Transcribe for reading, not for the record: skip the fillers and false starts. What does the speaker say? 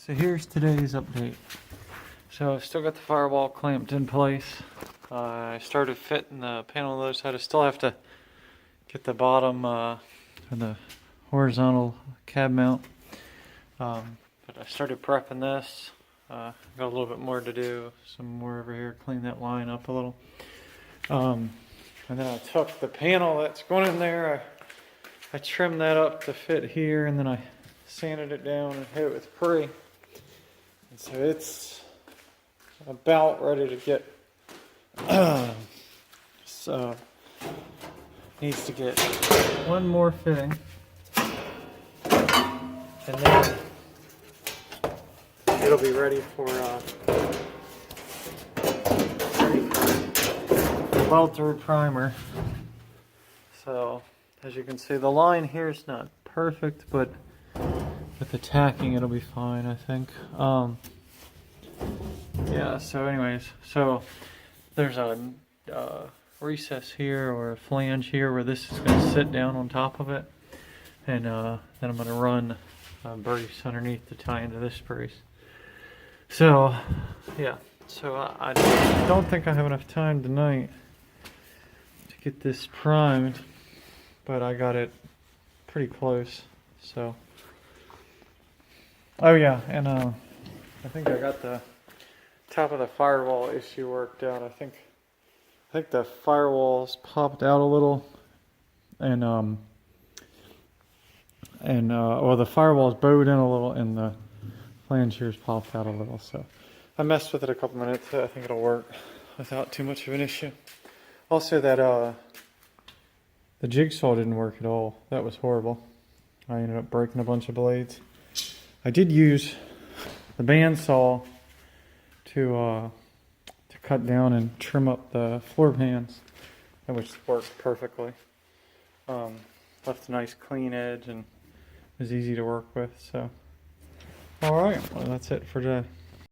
So here's today's update. So I've still got the firewall clamped in place. I started fitting the panel on the other side. I still have to get the bottom and the horizontal cab mount. But I started prepping this. Got a little bit more to do. Some more over here, clean that line up a little. And then I took the panel that's going in there. I trimmed that up to fit here, and then I sanded it down and hit it with pre. And so it's about ready to get, so needs to get one more fitting, and then it'll be ready for weld through primer. So as you can see, the line here is not perfect, but with the tacking it'll be fine, I think. Yeah, so anyways, so there's a recess here or a flange here where this is going to sit down on top of it, and then I'm going to run a brace underneath to tie into this brace. So yeah, so I don't think I have enough time tonight to get this primed, but I got it pretty close. So oh yeah, and I think I got the top of the firewall issue worked out. I think the firewall's popped out a little, and well, the firewall's bowed in a little, and the flange here's popped out a little. So I messed with it a couple minutes. I think it'll work without too much of an issue. Also, that the jigsaw didn't work at all. That was horrible. I ended up breaking a bunch of blades. I did use the bandsaw to cut down and trim up the floor pans, which worked perfectly. Left a nice clean edge and was easy to work with. So, all right, well, that's it for today.